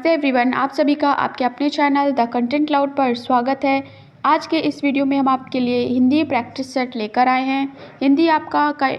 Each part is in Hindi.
नमस्ते एवरीवन, आप सभी का आपके अपने चैनल द कंटेंट क्लाउड पर स्वागत है। आज के इस वीडियो में हम आपके लिए हिंदी प्रैक्टिस सेट लेकर आए हैं। हिंदी आपका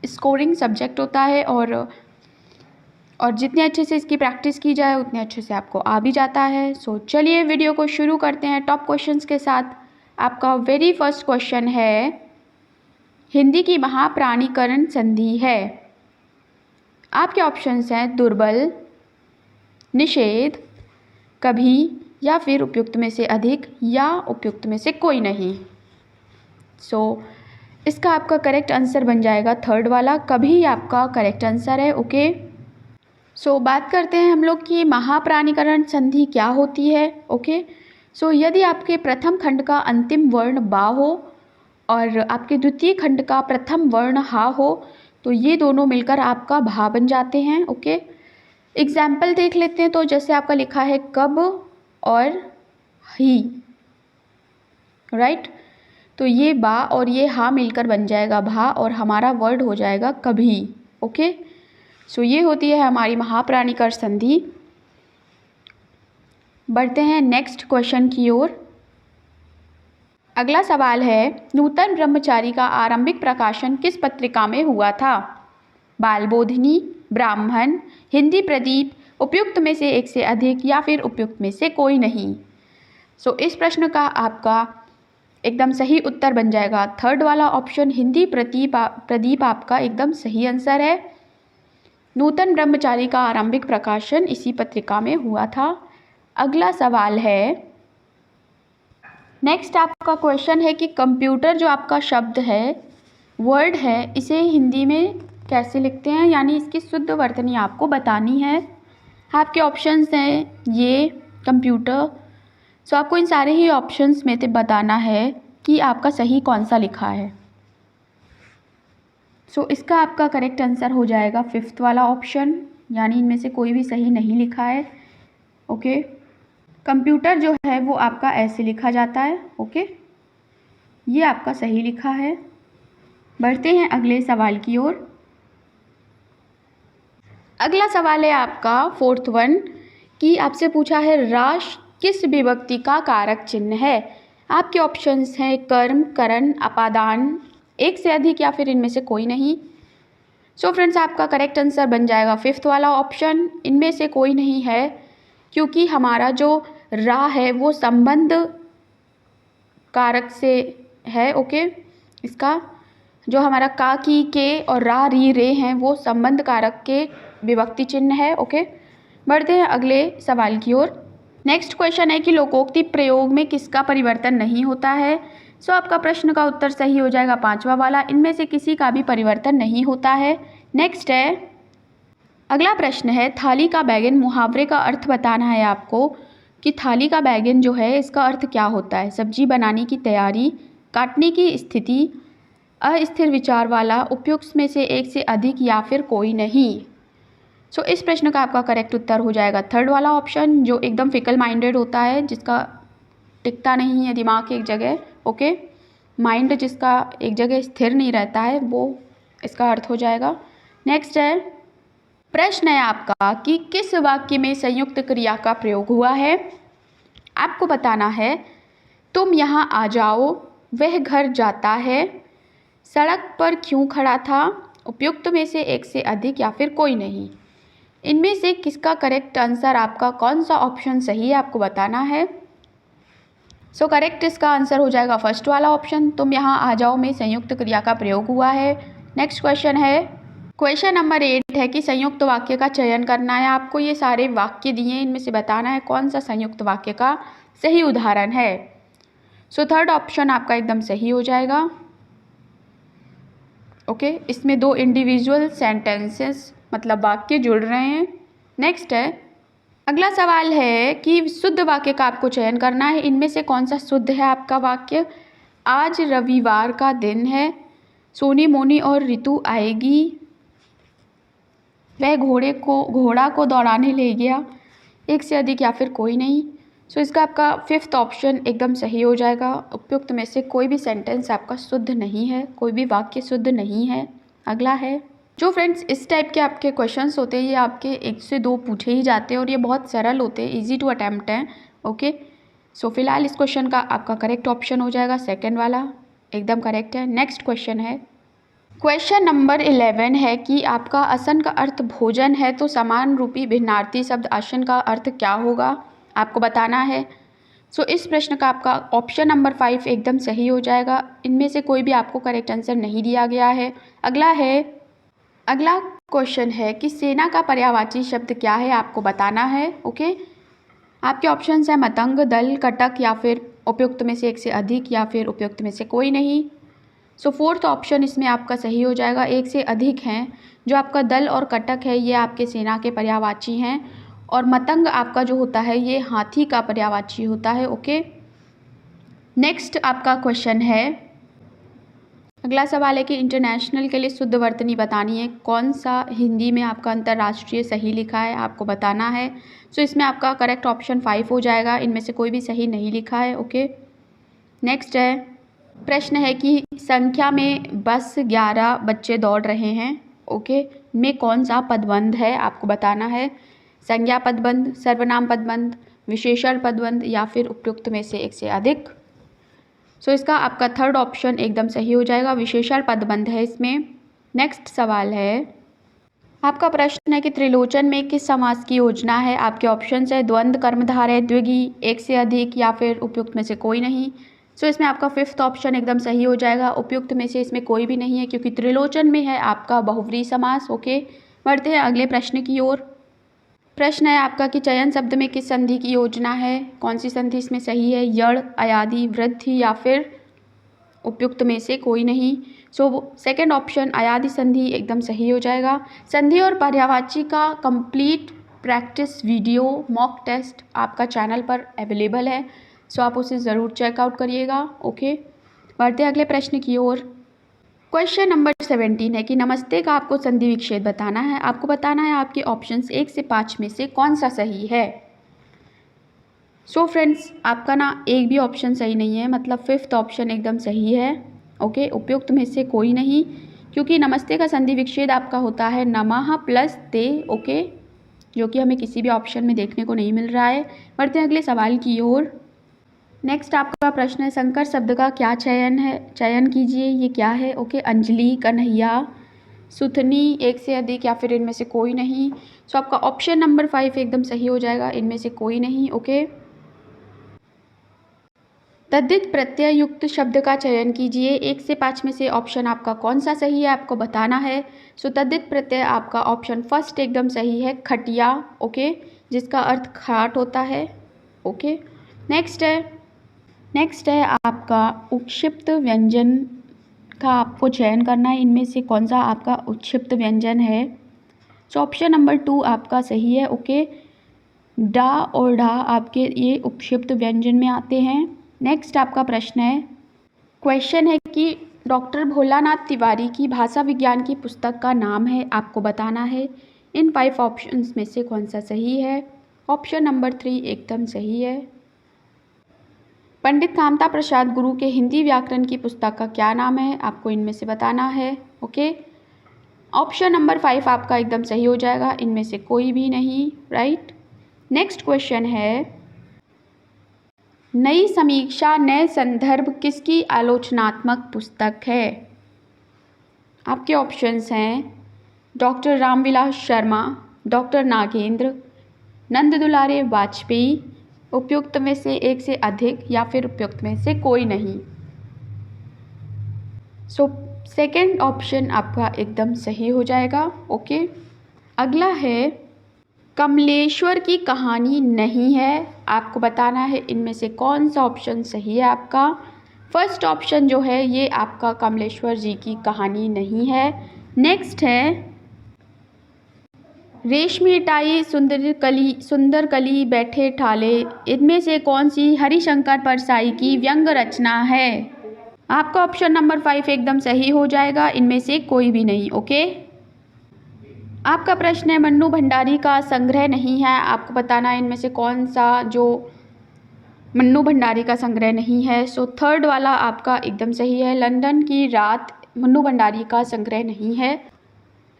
स्कोरिंग सब्जेक्ट होता है और जितने अच्छे से इसकी प्रैक्टिस की जाए उतने अच्छे से आपको आ भी जाता है। सो चलिए वीडियो को शुरू करते हैं टॉप क्वेश्चंस के साथ। आपका वेरी फर्स्ट क्वेश्चन है, हिंदी की महाप्राणीकरण संधि है। आपके ऑप्शंस हैं दुर्बल, निषेध, कभी, या फिर उपयुक्त में से अधिक या उपयुक्त में से कोई नहीं। इसका आपका करेक्ट आंसर बन जाएगा थर्ड वाला, कभी आपका करेक्ट आंसर है। ओके, बात करते हैं हम लोग की महाप्राणीकरण संधि क्या होती है। ओके, यदि आपके प्रथम खंड का अंतिम वर्ण बा हो और आपके द्वितीय खंड का प्रथम वर्ण हा हो तो ये दोनों मिलकर आपका भा बन जाते हैं। ओके, एग्जाम्पल देख लेते हैं। तो जैसे आपका लिखा है कब और ही, राइट, तो ये बा और ये हा मिलकर बन जाएगा भा और हमारा वर्ड हो जाएगा कभी। ओके, ये होती है हमारी महाप्राणीकरण संधि। बढ़ते हैं नेक्स्ट क्वेश्चन की ओर। अगला सवाल है, नूतन ब्रह्मचारी का आरंभिक प्रकाशन किस पत्रिका में हुआ था? बालबोधिनी, ब्राह्मण, हिंदी प्रदीप, उपयुक्त में से एक से अधिक या फिर उपयुक्त में से कोई नहीं। इस प्रश्न का आपका एकदम सही उत्तर बन जाएगा थर्ड वाला ऑप्शन, हिंदी प्रदीप आपका एकदम सही आंसर है। नूतन ब्रह्मचारी का आरंभिक प्रकाशन इसी पत्रिका में हुआ था। अगला सवाल है, नेक्स्ट आपका क्वेश्चन है कि कंप्यूटर जो आपका शब्द है, वर्ड है, इसे हिंदी में कैसे लिखते हैं, यानी इसकी शुद्ध वर्तनी आपको बतानी है। आपके ऑप्शंस हैं ये कंप्यूटर। आपको इन सारे ही ऑप्शंस में से बताना है कि आपका सही कौन सा लिखा है। इसका आपका करेक्ट आंसर हो जाएगा फिफ्थ वाला ऑप्शन, यानी इनमें से कोई भी सही नहीं लिखा है। ओके, कंप्यूटर जो है वो आपका ऐसे लिखा जाता है। ओके, ये आपका सही लिखा है। बढ़ते हैं अगले सवाल की ओर। अगला सवाल है आपका फोर्थ वन कि आपसे पूछा है राष्ट्र किस विभक्ति का कारक चिन्ह है। आपके ऑप्शंस हैं कर्म, करण, अपादान, एक से अधिक या फिर इनमें से कोई नहीं। फ्रेंड्स, आपका करेक्ट आंसर बन जाएगा फिफ्थ वाला ऑप्शन, इनमें से कोई नहीं है, क्योंकि हमारा जो रा है वो संबंध कारक से है। ओके, इसका जो हमारा का, की, के और रा, री, रे हैं वो संबंध कारक के विभक्ति चिन्ह है। ओके, बढ़ते हैं अगले सवाल की ओर। नेक्स्ट क्वेश्चन है कि लोकोक्ति प्रयोग में किसका परिवर्तन नहीं होता है। आपका प्रश्न का उत्तर सही हो जाएगा पांचवा वाला, इनमें से किसी का भी परिवर्तन नहीं होता है। नेक्स्ट है, अगला प्रश्न है, थाली का बैगन मुहावरे का अर्थ बताना है आपको कि थाली का बैगन जो है इसका अर्थ क्या होता है। सब्जी बनाने की तैयारी, काटने की स्थिति, अस्थिर विचार वाला, उपयुक्त में से एक से अधिक या फिर कोई नहीं। इस प्रश्न का आपका करेक्ट उत्तर हो जाएगा थर्ड वाला ऑप्शन, जो एकदम फिकल माइंडेड होता है, जिसका टिकता नहीं है दिमाग एक जगह। ओके, माइंड जिसका एक जगह स्थिर नहीं रहता है, वो इसका अर्थ हो जाएगा। नेक्स्ट है, प्रश्न है आपका कि किस वाक्य में संयुक्त क्रिया का प्रयोग हुआ है। आपको बताना है, तुम यहाँ आ जाओ, वह घर जाता है, सड़क पर क्यों खड़ा था, उपयुक्त में से एक से अधिक या फिर कोई नहीं। इनमें से किसका करेक्ट आंसर, आपका कौन सा ऑप्शन सही है आपको बताना है। करेक्ट इसका आंसर हो जाएगा फर्स्ट वाला ऑप्शन, तुम यहाँ आ जाओ में संयुक्त क्रिया का प्रयोग हुआ है। नेक्स्ट क्वेश्चन है, क्वेश्चन नंबर 8 है कि संयुक्त वाक्य का चयन करना है आपको। ये सारे वाक्य दिए, इनमें से बताना है कौन सा संयुक्त वाक्य का सही उदाहरण है। थर्ड ऑप्शन आपका एकदम सही हो जाएगा। ओके, इसमें दो इंडिविजुअल सेंटेंसेस मतलब वाक्य जुड़ रहे हैं। नेक्स्ट है, अगला सवाल है कि शुद्ध वाक्य का आपको चयन करना है। इनमें से कौन सा शुद्ध है आपका वाक्य। आज रविवार का दिन है, सोनी मोनी और ऋतु आएगी, वह घोड़ा को दौड़ाने ले गया, एक से अधिक या फिर कोई नहीं। इसका आपका फिफ्थ ऑप्शन एकदम सही हो जाएगा। उपयुक्त में से कोई भी सेंटेंस आपका शुद्ध नहीं है, कोई भी वाक्य शुद्ध नहीं है। अगला है, जो फ्रेंड्स इस टाइप के आपके क्वेश्चंस होते हैं ये आपके 1 से 2 पूछे ही जाते हैं और ये बहुत सरल होते हैं, इजी टू अटेम्प्ट हैं। ओके, सो फिलहाल इस क्वेश्चन का आपका करेक्ट ऑप्शन हो जाएगा सेकंड वाला, एकदम करेक्ट है। नेक्स्ट क्वेश्चन है, क्वेश्चन नंबर 11 है कि आपका असन का अर्थ भोजन है तो समान रूपी भिन्नार्थी शब्द असन का अर्थ क्या होगा, आपको बताना है। सो इस प्रश्न का आपका ऑप्शन नंबर 5 एकदम सही हो जाएगा, इनमें से कोई भी आपको करेक्ट आंसर नहीं दिया गया है। अगला क्वेश्चन है कि सेना का पर्यायवाची शब्द क्या है, आपको बताना है। ओके, आपके ऑप्शंस हैं मतंग, दल, कटक या फिर उपयुक्त में से एक से अधिक या फिर उपयुक्त में से कोई नहीं। सो फोर्थ ऑप्शन इसमें आपका सही हो जाएगा, एक से अधिक हैं। जो आपका दल और कटक है ये आपके सेना के पर्यायवाची हैं और मतंग आपका जो होता है ये हाथी का पर्यायवाची होता है। ओके, नेक्स्ट आपका क्वेश्चन है, अगला सवाल है कि इंटरनेशनल के लिए शुद्ध वर्तनी बतानी है, कौन सा हिंदी में आपका अंतर्राष्ट्रीय सही लिखा है, आपको बताना है। सो इसमें आपका करेक्ट ऑप्शन 5 हो जाएगा, इनमें से कोई भी सही नहीं लिखा है। ओके, नेक्स्ट है, प्रश्न है कि संख्या में बस 11 बच्चे दौड़ रहे हैं, ओके, में कौन सा पदबंध है, आपको बताना है। संज्ञा पदबंध, सर्वनाम पदबंध, विशेषण पदबंध या फिर उपयुक्त में से एक से अधिक। सो इसका आपका थर्ड ऑप्शन एकदम सही हो जाएगा, विशेषण पदबंध है इसमें। नेक्स्ट सवाल है, आपका प्रश्न है कि त्रिलोचन में किस समास की योजना है, आपके ऑप्शंस है द्वंद्व, कर्मधारय, द्विगु, एक से अधिक या फिर उपयुक्त में से कोई नहीं। सो इसमें आपका फिफ्थ ऑप्शन एकदम सही हो जाएगा, उपयुक्त में से इसमें कोई भी नहीं है क्योंकि त्रिलोचन में है आपका बहुव्रीहि समास। ओके, बढ़ते हैं अगले प्रश्न की ओर। प्रश्न है आपका कि चयन शब्द में किस संधि की योजना है, कौन सी संधि इसमें सही है, यण, अयादि, वृद्धि या फिर उपयुक्त में से कोई नहीं। सो सेकंड ऑप्शन अयादि संधि एकदम सही हो जाएगा। संधि और पर्यायवाची का complete practice video mock test आपका चैनल पर अवेलेबल है, सो आप उसे ज़रूर चेकआउट करिएगा। ओके, बढ़ते हैं अगले प्रश्न की ओर। क्वेश्चन नंबर 17 है कि नमस्ते का आपको संधि विच्छेद बताना है, आपको बताना है आपके ऑप्शंस 1 से 5 में से कौन सा सही है। सो फ्रेंड्स आपका ना एक भी ऑप्शन सही नहीं है, मतलब फिफ्थ ऑप्शन एकदम सही है। ओके, उपयुक्त में से कोई नहीं क्योंकि नमस्ते का संधि विच्छेद आपका होता है नमः प्लस ते। ओके, जो कि हमें किसी भी ऑप्शन में देखने को नहीं मिल रहा है। बढ़ते हैं अगले सवाल की ओर। नेक्स्ट आपका प्रश्न है शंकर शब्द का क्या चयन है, चयन कीजिए, ये क्या है। ओके, अंजलि, कन्हैया, सुथनी, एक से अधिक या फिर इनमें से कोई नहीं। सो आपका ऑप्शन नंबर 5 एकदम सही हो जाएगा, इनमें से कोई नहीं। ओके, तद्धित प्रत्यय युक्त शब्द का चयन कीजिए, 1 से 5 में से ऑप्शन आपका कौन सा सही है, आपको बताना है। सो तद्धित प्रत्यय आपका ऑप्शन फर्स्ट एकदम सही है, खटिया। ओके, जिसका अर्थ खाट होता है। ओके, नेक्स्ट है आपका उत्क्षिप्त व्यंजन का आपको चयन करना है, इनमें से कौन सा आपका उत्क्षिप्त व्यंजन है। सो ऑप्शन नंबर 2 आपका सही है। ओके, डा और ढा आपके ये उपक्षिप्त व्यंजन में आते हैं। नेक्स्ट आपका प्रश्न है, क्वेश्चन है कि डॉक्टर भोलानाथ तिवारी की भाषा विज्ञान की पुस्तक का नाम है, आपको बताना है। इन 5 ऑप्शंस में से कौन सा सही है। ऑप्शन नंबर 3 एकदम सही है। पंडित कामता प्रसाद गुरु के हिंदी व्याकरण की पुस्तक का क्या नाम है, आपको इनमें से बताना है। ओके, ऑप्शन नंबर 5 आपका एकदम सही हो जाएगा, इनमें से कोई भी नहीं। राइट, नेक्स्ट क्वेश्चन है, नई समीक्षा नए संदर्भ किसकी आलोचनात्मक पुस्तक है। आपके ऑप्शंस हैं डॉक्टर रामविलास शर्मा, डॉक्टर नागेंद्र, नंद दुलारे वाजपेयी, उपयुक्त में से एक से अधिक या फिर उपयुक्त में से कोई नहीं। सो सेकंड ऑप्शन आपका एकदम सही हो जाएगा। ओके, अगला है कमलेश्वर की कहानी नहीं है, आपको बताना है इनमें से कौन सा ऑप्शन सही है आपका। फर्स्ट ऑप्शन जो है ये आपका कमलेश्वर जी की कहानी नहीं है। नेक्स्ट है रेशमी टाई सुंदर कली बैठे ठाले, इनमें से कौन सी हरिशंकर परसाई की व्यंग रचना है। आपका ऑप्शन नंबर 5 एकदम सही हो जाएगा, इनमें से कोई भी नहीं। ओके, आपका प्रश्न है मन्नू भंडारी का संग्रह नहीं है, आपको बताना है इनमें से कौन सा जो मन्नू भंडारी का संग्रह नहीं है। सो थर्ड वाला आपका एकदम सही है, लंदन की रात मन्नू भंडारी का संग्रह नहीं है।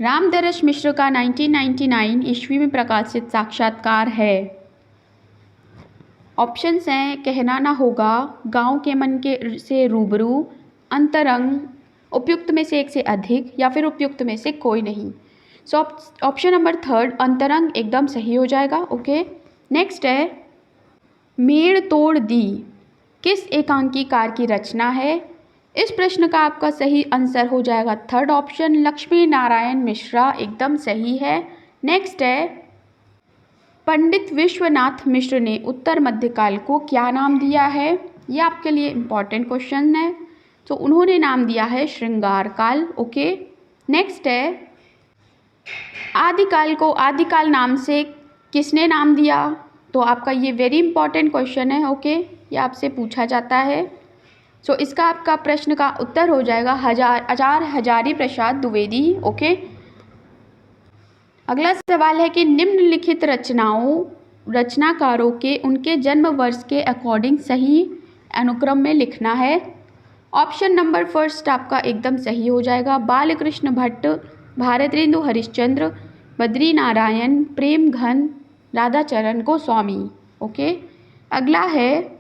रामदरस मिश्र का 1999 ईस्वी में प्रकाशित साक्षात्कार है। ऑप्शंस हैं कहना ना होगा, गांव के मन के से रूबरू, अंतरंग, उपयुक्त में से एक से अधिक या फिर उपयुक्त में से कोई नहीं। सो ऑप्शन नंबर थर्ड अंतरंग एकदम सही हो जाएगा। ओके, नेक्स्ट है मेड़ तोड़ दी किस एकांकीकार की रचना है। इस प्रश्न का आपका सही आंसर हो जाएगा थर्ड ऑप्शन लक्ष्मी नारायण मिश्रा, एकदम सही है। नेक्स्ट है पंडित विश्वनाथ मिश्र ने उत्तर मध्यकाल को क्या नाम दिया है। ये आपके लिए इम्पॉर्टेंट क्वेश्चन है। तो उन्होंने नाम दिया है श्रृंगार काल। ओके, नेक्स्ट है आदिकाल को आदिकाल नाम से किसने नाम दिया। तो आपका ये वेरी इंपॉर्टेंट क्वेश्चन है। ओके, ये आपसे पूछा जाता है। सो इसका आपका प्रश्न का उत्तर हो जाएगा आचार्य हजारी प्रसाद द्विवेदी। ओके, अगला सवाल है कि निम्नलिखित रचनाकारों के उनके जन्म वर्ष के अकॉर्डिंग सही अनुक्रम में लिखना है। ऑप्शन नंबर फर्स्ट आपका एकदम सही हो जाएगा बालकृष्ण भट्ट, भारतेंदु हरिश्चंद्र, बद्री नारायण, प्रेम घन, राधाचरण गोस्वामी। ओके, अगला है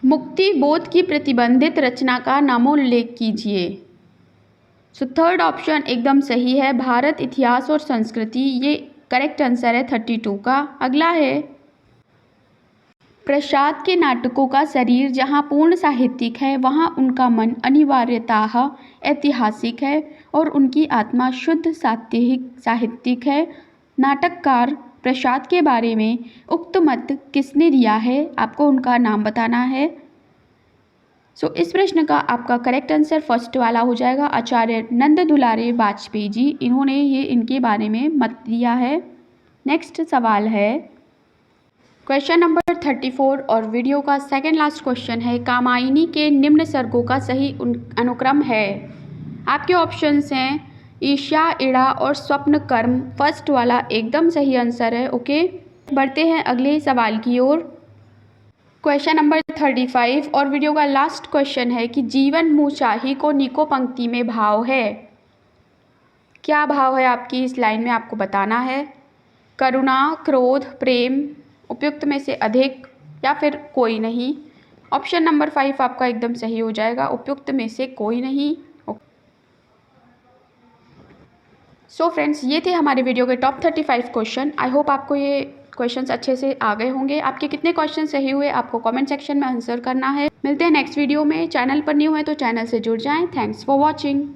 मुक्ति बोध की प्रतिबंधित रचना का नामोल्लेख कीजिए। सो थर्ड ऑप्शन एकदम सही है भारत इतिहास और संस्कृति, ये करेक्ट आंसर है 32 का। अगला है प्रसाद के नाटकों का शरीर जहाँ पूर्ण साहित्यिक है वहाँ उनका मन अनिवार्यतः ऐतिहासिक है और उनकी आत्मा शुद्ध साहित्यिक है। नाटककार प्रसाद के बारे में उक्त मत किसने दिया है, आपको उनका नाम बताना है। सो इस प्रश्न का आपका करेक्ट आंसर फर्स्ट वाला हो जाएगा आचार्य नंद दुलारे वाजपेयी जी, इन्होंने ये इनके बारे में मत दिया है। नेक्स्ट सवाल है क्वेश्चन नंबर 34 और वीडियो का सेकंड लास्ट क्वेश्चन है कामायनी के निम्न सर्गों का सही अनुक्रम है। आपके ऑप्शंस हैं ईशा, इड़ा और स्वप्न कर्म। फर्स्ट वाला एकदम सही आंसर है। ओके, बढ़ते हैं अगले सवाल की ओर। क्वेश्चन नंबर 35 और वीडियो का लास्ट क्वेश्चन है कि जीवन मुचाही को निको पंक्ति में भाव है। क्या भाव है आपकी इस लाइन में आपको बताना है। करुणा, क्रोध, प्रेम, उपयुक्त में से अधिक या फिर कोई नहीं। ऑप्शन नंबर 5 आपका एकदम सही हो जाएगा उपयुक्त में से कोई नहीं। सो फ्रेंड्स, ये थे हमारे वीडियो के टॉप 35 क्वेश्चन। आई होप आपको ये क्वेश्चंस अच्छे से आ गए होंगे। आपके कितने क्वेश्चन सही हुए आपको कमेंट सेक्शन में आंसर करना है। मिलते हैं नेक्स्ट वीडियो में। चैनल पर न्यू है तो चैनल से जुड़ जाएं। Thanks for watching.